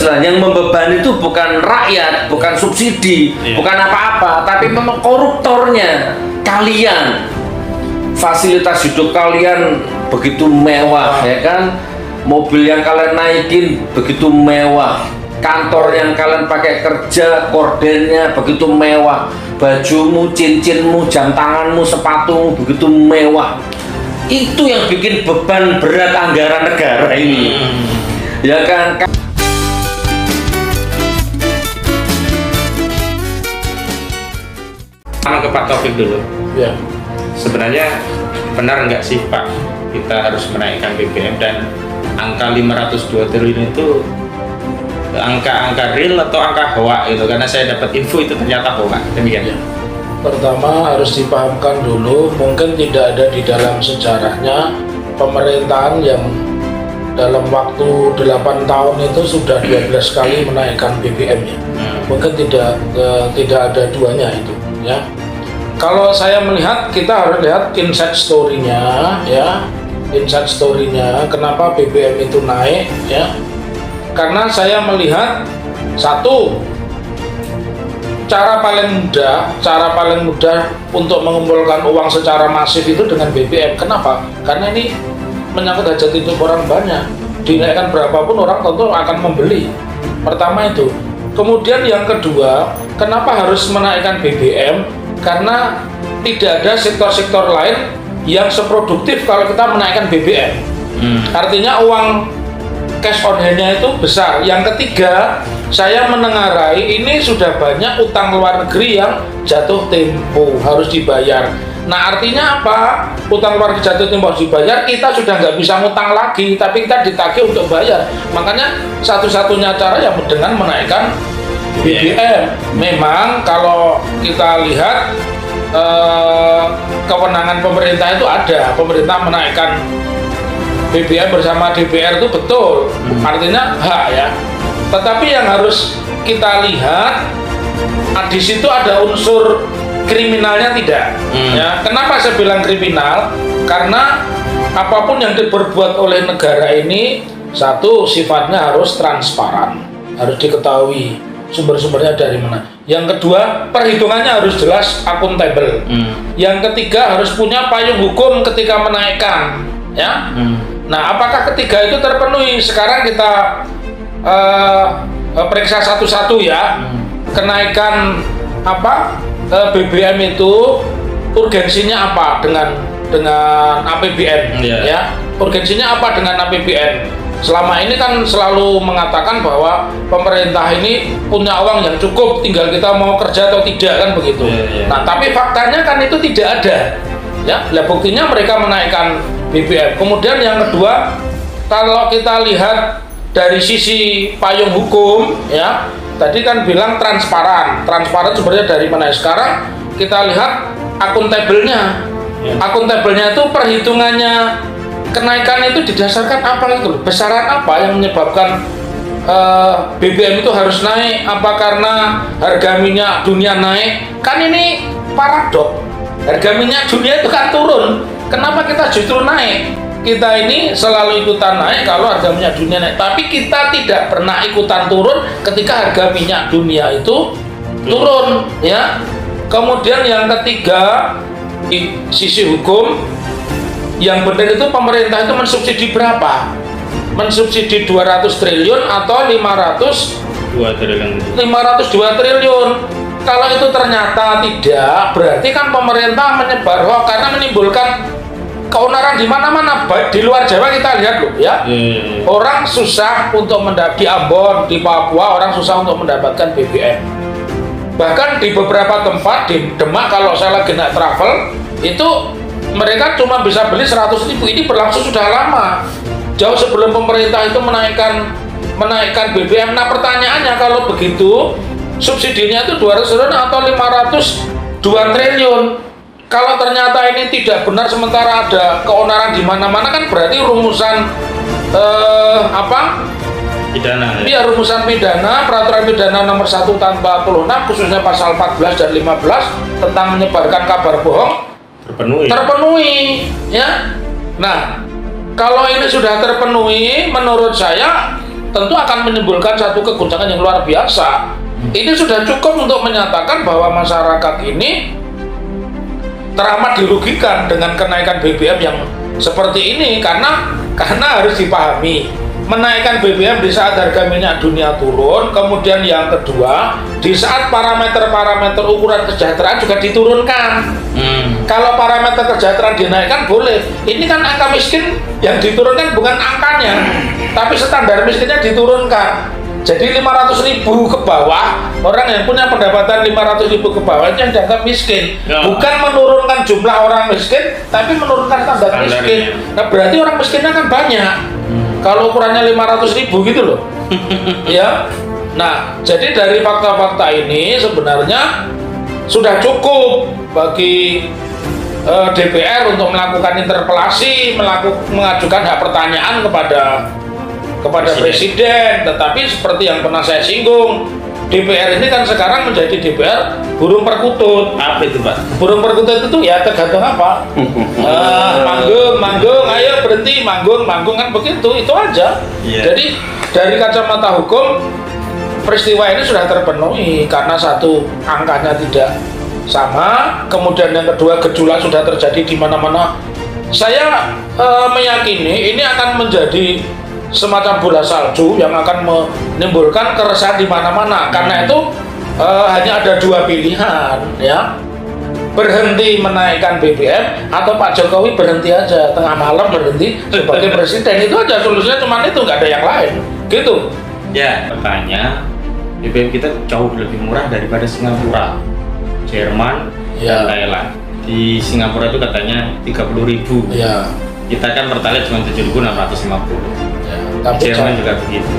Yang membebani itu bukan rakyat, bukan subsidi, bukan apa-apa, tapi memang koruptornya. Kalian, fasilitas hidup kalian begitu mewah, ya kan? Mobil yang kalian naikin begitu mewah, kantor yang kalian pakai kerja, kordennya begitu mewah, bajumu, cincinmu, jam tanganmu, sepatumu begitu mewah. Itu yang bikin beban berat anggaran negara ini, ya kan? Sama ke Pak Taufik dulu. Ya. Sebenarnya benar nggak sih Pak, kita harus menaikkan BBM dan angka 502 triliun itu angka real atau angka hoax gitu? Karena saya dapat info itu ternyata hoax. Demikian. Ya. Pertama harus dipahamkan dulu, mungkin tidak ada di dalam sejarahnya pemerintahan yang dalam waktu 8 tahun itu sudah 12 kali menaikkan BBM-nya. Mungkin tidak ada duanya itu, ya. Kalau saya melihat, kita harus lihat inside story-nya, ya. Inside story-nya kenapa BBM itu naik, ya. Karena saya melihat satu, cara paling mudah untuk mengumpulkan uang secara masif itu dengan BBM. Kenapa? Karena ini menyangkut hajat hidup orang banyak. Dinaikkan berapapun orang tentu akan membeli. Pertama itu. Kemudian yang kedua, kenapa harus menaikkan BBM? Karena tidak ada sektor-sektor lain yang seproduktif kalau kita menaikkan BBM. Artinya uang cash on hand-nya itu besar. Yang ketiga, saya menengarai ini sudah banyak utang luar negeri yang jatuh tempo harus dibayar. Nah, artinya apa? Utang luar negeri jatuh tempo harus dibayar, kita sudah nggak bisa ngutang lagi, tapi kita ditagih untuk bayar. Makanya satu-satunya cara yang dengan menaikkan BBM. Memang kalau kita lihat kewenangan pemerintah itu ada, pemerintah menaikkan BBM bersama DPR itu betul, artinya hak ya. Tetapi yang harus kita lihat, di situ ada unsur kriminalnya tidak. Ya, kenapa saya bilang kriminal? Karena apapun yang diperbuat oleh negara ini, satu sifatnya harus transparan, harus diketahui sumber-sumbernya dari mana. Yang kedua, perhitungannya harus jelas, akuntabel. Yang ketiga, harus punya payung hukum ketika menaikkan, ya. Nah, apakah ketiga itu terpenuhi? Sekarang kita periksa satu-satu ya. Kenaikan BBM itu urgensinya apa dengan APBN, ya? Urgensinya apa dengan APBN? Selama ini kan selalu mengatakan bahwa pemerintah ini punya uang yang cukup, tinggal kita mau kerja atau tidak, kan begitu. Nah, tapi faktanya kan itu tidak ada. Ya, buktinya mereka menaikkan BBM. Kemudian yang kedua, kalau kita lihat dari sisi payung hukum, ya, tadi kan bilang transparan. Transparan sebenarnya dari mana? Sekarang kita lihat akuntabelnya. Akuntabelnya itu perhitungannya kenaikan itu didasarkan apa itu? Besaran apa yang menyebabkan BBM itu harus naik? Apa karena harga minyak dunia naik? Kan ini paradok. Harga minyak dunia itu kan turun. Kenapa kita justru naik? Kita ini selalu ikutan naik kalau harga minyak dunia naik. Tapi kita tidak pernah ikutan turun ketika harga minyak dunia itu turun, ya. Kemudian yang ketiga, sisi hukum, yang benar itu pemerintah itu mensubsidi berapa? Mensubsidi 200 triliun atau 502 triliun. Kalau itu ternyata tidak, berarti kan pemerintah menyebar hoax karena menimbulkan keonaran di mana-mana. Di luar Jawa kita lihat loh, ya. Orang susah untuk di Ambon, di Papua, orang susah untuk mendapatkan BBM. Bahkan di beberapa tempat di Demak, kalau saya lagi naik travel, itu mereka cuma bisa beli 100.000. Ini berlangsung sudah lama, jauh sebelum pemerintah itu menaikkan BBM. Nah, pertanyaannya kalau begitu, subsidinya itu 200 triliun atau 502 triliun. Kalau ternyata ini tidak benar, sementara ada keonaran di mana-mana, kan berarti rumusan pidana. Iya, rumusan pidana, peraturan pidana nomor 1 tahun 46 khususnya pasal 14 dan 15 tentang menyebarkan kabar bohong terpenuhi, ya. Nah, kalau ini sudah terpenuhi, menurut saya tentu akan menimbulkan satu keguncangan yang luar biasa. Ini sudah cukup untuk menyatakan bahwa masyarakat ini teramat dirugikan dengan kenaikan BBM yang seperti ini, karena harus dipahami, menaikkan BBM di saat harga minyak dunia turun, kemudian yang kedua di saat parameter-parameter ukuran kesejahteraan juga diturunkan. Kalau parameter kesejahteraan dinaikkan boleh, ini kan angka miskin yang diturunkan bukan angkanya, tapi standar miskinnya diturunkan. Jadi 500.000 ke bawah, orang yang punya pendapatan 500.000 ke bawah itu yang dianggap miskin. Bukan menurunkan jumlah orang miskin, tapi menurunkan standar miskin. Nah, berarti orang miskinnya kan banyak. Kalau ukurannya 500.000 gitu loh. Ya. Nah, jadi dari fakta-fakta ini sebenarnya sudah cukup bagi DPR untuk melakukan interpelasi, mengajukan hak pertanyaan kepada Presiden. Tetapi seperti yang pernah saya singgung, DPR ini kan sekarang menjadi DPR burung perkutut. Apa itu, Pak? Burung perkutut itu ya tergantung apa. Manggung, ayo berhenti, manggung kan begitu, itu aja. Jadi dari kacamata hukum, peristiwa ini sudah terpenuhi karena satu, angkanya tidak sama, kemudian yang kedua, gejolak sudah terjadi di mana-mana. Saya meyakini ini akan menjadi semacam bola salju yang akan menimbulkan keresahan di mana-mana. Karena itu hanya ada dua pilihan, ya, berhenti menaikkan BBM atau Pak Jokowi berhenti aja, tengah malam berhenti sebagai presiden. Itu aja solusinya, cuma itu, nggak ada yang lain, gitu. Ya, katanya BBM kita jauh lebih murah daripada Singapura, Jerman, dan Thailand. Di Singapura itu katanya 30.000. Ya. Kita kan Pertalite cuma 7.650. Tapi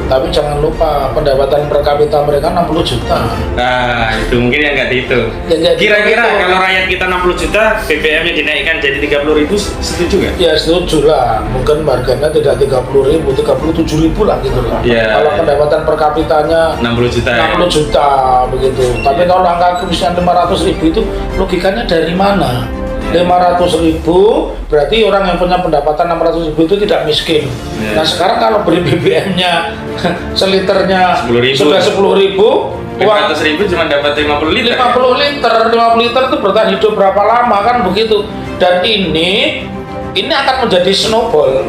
tapi jangan lupa pendapatan per kapita mereka 60 juta. Nah, itu mungkin yang nggak dihitung. Kira-kira kalau rakyat kita 60 juta, BBM-nya dinaikkan jadi 30.000, setuju nggak? Ya setuju lah. Mungkin harganya tidak 30.000, 37.000 lah gitu lah. Kalau pendapatan per kapitanya 60 juta. 60 juta begitu. Tapi kalau angka kemiskinan 500.000 itu logikanya dari mana? 500.000 berarti orang yang punya pendapatan 600.000 itu tidak miskin. Nah sekarang kalau beli BBM-nya seliternya 10.000. sudah 10.000, 500.000 cuma dapat 50 liter. 50 liter itu bertahan hidup berapa lama kan begitu. Dan ini akan menjadi snowball.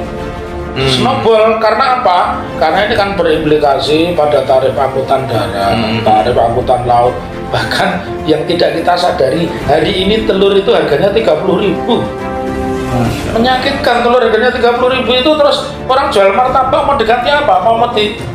Snowball karena apa? Karena ini kan berimplikasi pada tarif angkutan darat, tarif angkutan laut. Bahkan yang tidak kita sadari, hari ini telur itu harganya 30.000. Menyakitkan, telur harganya 30.000 itu, terus orang jual martabak mau diganti apa? Mau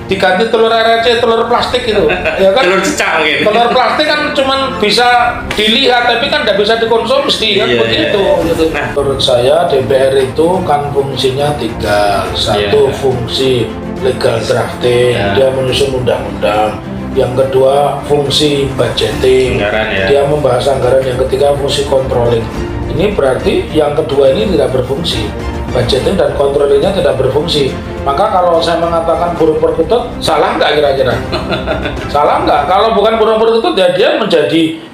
diganti telur RC, telur plastik gitu. Ya kan? Telur cecak gitu. Telur plastik kan cuman bisa dilihat tapi kan tidak bisa dikonsumsi kan begitu. Gitu. Nah, menurut saya DPR itu kan fungsinya 3. Satu, fungsi legal drafting, dia menyusun undang-undang. Yang kedua, fungsi budgeting, dia membahas anggaran. Yang ketiga, fungsi controlling. Ini berarti yang kedua ini tidak berfungsi, budgeting dan controllingnya tidak berfungsi. Maka kalau saya mengatakan burung perkutut, salah nggak kira-kira? Salah nggak? Kalau bukan burung perkutut, ya dia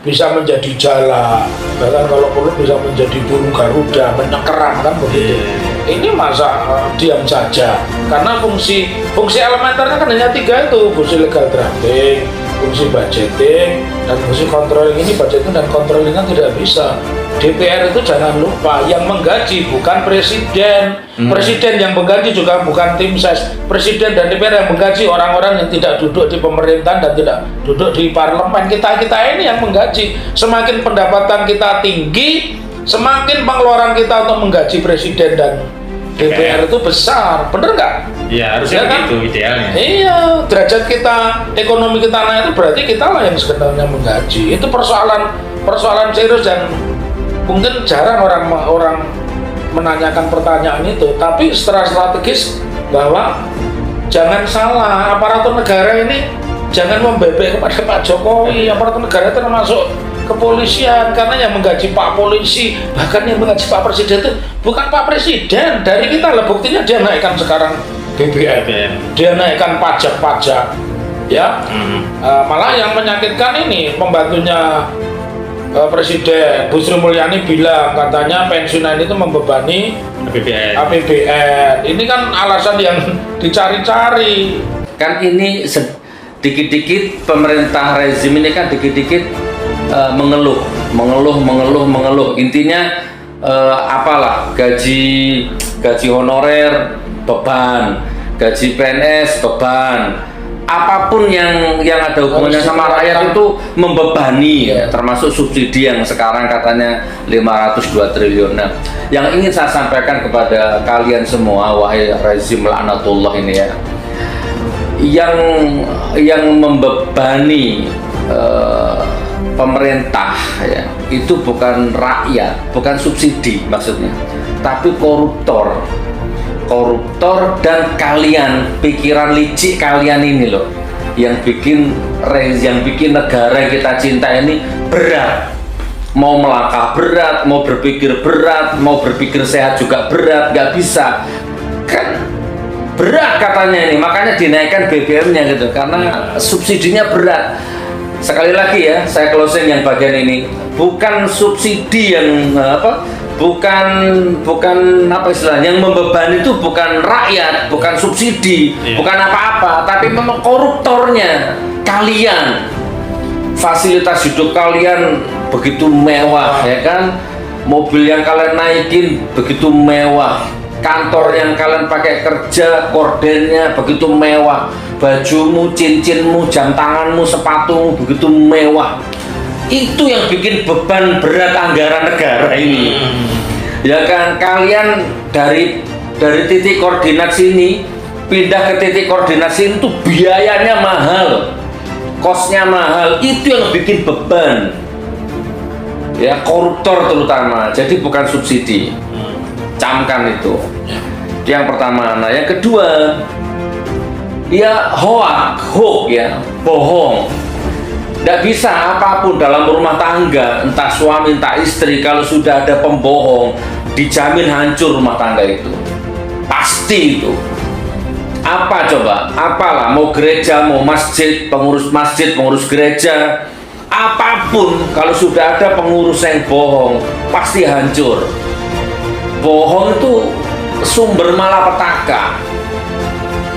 bisa menjadi jala, bahkan kalau perlu bisa menjadi burung garuda, menyekerang kan begitu. Ini masa diam saja, karena fungsi elementernya kan hanya 3 itu, fungsi legal drafting, fungsi budgeting, dan fungsi controlling. Ini budgeting dan controllingnya tidak bisa. DPR itu jangan lupa yang menggaji bukan presiden. Presiden yang menggaji juga bukan tim ses. Presiden dan DPR yang menggaji orang-orang yang tidak duduk di pemerintahan dan tidak duduk di parlemen. Kita ini yang menggaji. Semakin pendapatan kita tinggi, semakin pengeluaran kita untuk menggaji presiden dan DPR itu besar, bener nggak? Iya, harusnya begitu idealnya. Iya, derajat kita, ekonomi kita naik itu berarti kita lah yang sebenarnya menggaji. Itu persoalan serius dan mungkin jarang orang menanyakan pertanyaan itu. Tapi secara strategis bahwa jangan salah, aparatur negara ini jangan membebek kepada Pak Jokowi. Aparatur negara termasuk kepolisian, karena yang menggaji Pak Polisi, bahkan yang menggaji Pak Presiden itu bukan Pak Presiden. Dari kita lah, buktinya dia naikkan sekarang BBM, dia naikkan pajak-pajak, ya. Malah yang menyakitkan ini pembantunya Presiden Bu Sri Mulyani bilang katanya pensiunan itu membebani APBN. Ini kan alasan yang dicari-cari. Kan ini dikit-dikit pemerintah rezim ini kan dikit-dikit mengeluh. Intinya apalah gaji honorer beban, gaji PNS beban, apapun yang ada hubungannya sama rakyat itu membebani, termasuk subsidi yang sekarang katanya 502 triliun. Nah, yang ingin saya sampaikan kepada kalian semua, wahai rezim laknatullah ini ya, yang membebani pemerintah ya, itu bukan rakyat, bukan subsidi maksudnya, tapi koruptor dan kalian, pikiran licik kalian ini loh, yang bikin negara yang kita cinta ini berat. Mau melangkah berat, mau berpikir berat, mau berpikir sehat juga berat, nggak bisa kan, berat katanya ini, makanya dinaikkan BBM-nya gitu, karena subsidinya berat. Sekali lagi ya, saya closing yang bagian ini, bukan subsidi yang bukan apa istilahnya, yang membebani itu bukan rakyat, bukan subsidi, bukan apa-apa, tapi memang koruptornya kalian. Fasilitas hidup kalian begitu mewah ya kan, mobil yang kalian naikin begitu mewah, kantor yang kalian pakai kerja kordennya begitu mewah, bajumu, cincinmu, jam tanganmu, sepatumu begitu mewah. Itu yang bikin beban berat anggaran negara ini. Ya kan, kalian dari titik koordinat sini pindah ke titik koordinat sini itu biayanya mahal, kosnya mahal, itu yang bikin beban. Ya, koruptor terutama. Jadi bukan subsidi. Camkan itu. Yang pertama. Nah, yang kedua, ya hoax ya, bohong. Tidak bisa apapun dalam rumah tangga, entah suami entah istri, kalau sudah ada pembohong, dijamin hancur rumah tangga itu. Pasti itu. Apa coba? Apalah, mau gereja, mau masjid, pengurus gereja, apapun, kalau sudah ada pengurus yang bohong, pasti hancur. Bohong itu sumber malapetaka.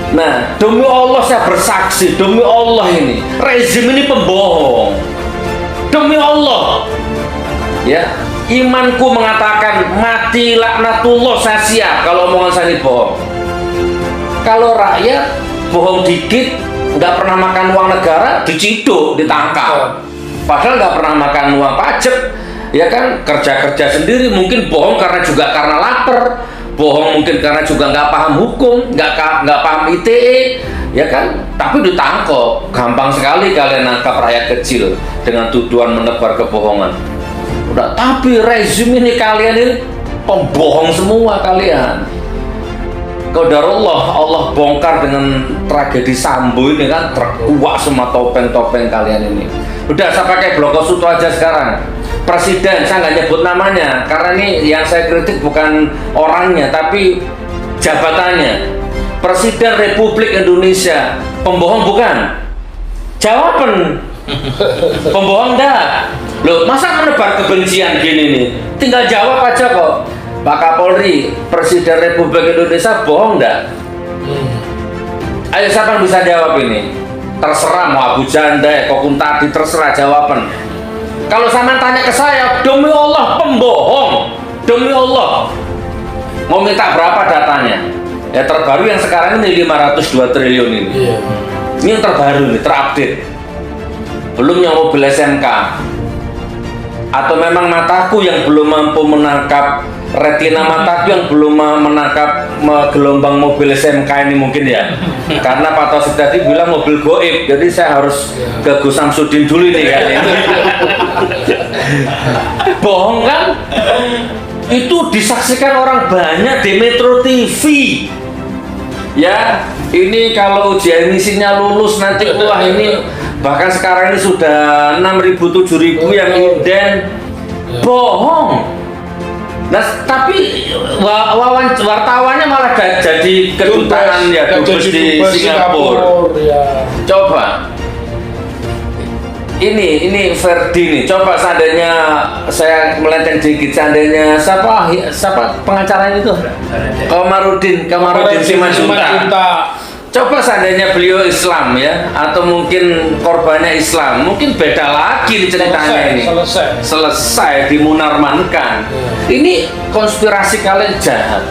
Nah, demi Allah saya bersaksi, demi Allah ini rezim ini pembohong. Demi Allah, ya, imanku mengatakan mati laknatullah, saya siap kalau omongan saya ini bohong. Kalau rakyat bohong dikit, nggak pernah makan uang negara, diciduk, ditangkap. Padahal nggak pernah makan uang pajak, ya kan, kerja sendiri, mungkin bohong karena lapar. Bohong mungkin karena juga nggak paham hukum, nggak paham ITE, ya kan? Tapi ditangkap, gampang sekali kalian nangkap rakyat kecil dengan tuduhan menebar kebohongan. Udah, tapi rezim ini kalian ini pembohong semua kalian. Qadarullah, Allah bongkar dengan tragedi Sambo ini kan, terkuak semua topeng-topeng kalian ini. Udah, saya pakai Blokosuto aja sekarang. Presiden, saya nggak nyebut namanya karena ini yang saya kritik bukan orangnya tapi jabatannya. Presiden Republik Indonesia pembohong bukan? Jawaban pembohong dah. Loh, masa menebar kebencian gini nih? Tinggal jawab aja kok. Pak Kapolri, Presiden Republik Indonesia bohong dah? Ayo, siapa yang bisa jawab ini? Terserah mau Abu Janda, Kokun tadi, terserah jawaban. Kalau sama tanya ke saya, demi Allah pembohong, demi Allah. Mau minta berapa datanya? Ya terbaru yang sekarang ini 502 triliun ini. Ini yang terbaru nih, terupdate. Belum yang mobil SMK. Atau memang mataku yang belum mampu menangkap, retina mataku yang belum menangkap gelombang mobil SMK ini mungkin ya. Karena Pak Taufik tadi bilang mobil goib, jadi saya harus ke Gus Samsudin dulu nih kan. Bohong kan? Itu disaksikan orang banyak di Metro TV. Ya, ini kalau uji emisinya lulus nanti, wah ini bahkan sekarang ini sudah 6.000 7.000 yang inden. Bohong. Nah, tapi wartawannya malah jadi kedutaan ya, dubes di Singapura. Coba. Ini Ferdi nih. Coba seandainya saya melenceng dikit, seandainya siapa pengacaranya itu? Kamarudin Simanjuntak. Coba seandainya beliau Islam ya, atau mungkin korbannya Islam, mungkin beda lagi nih ceritanya ini. Selesai dimunarmankan. Ini konspirasi kalian jahat.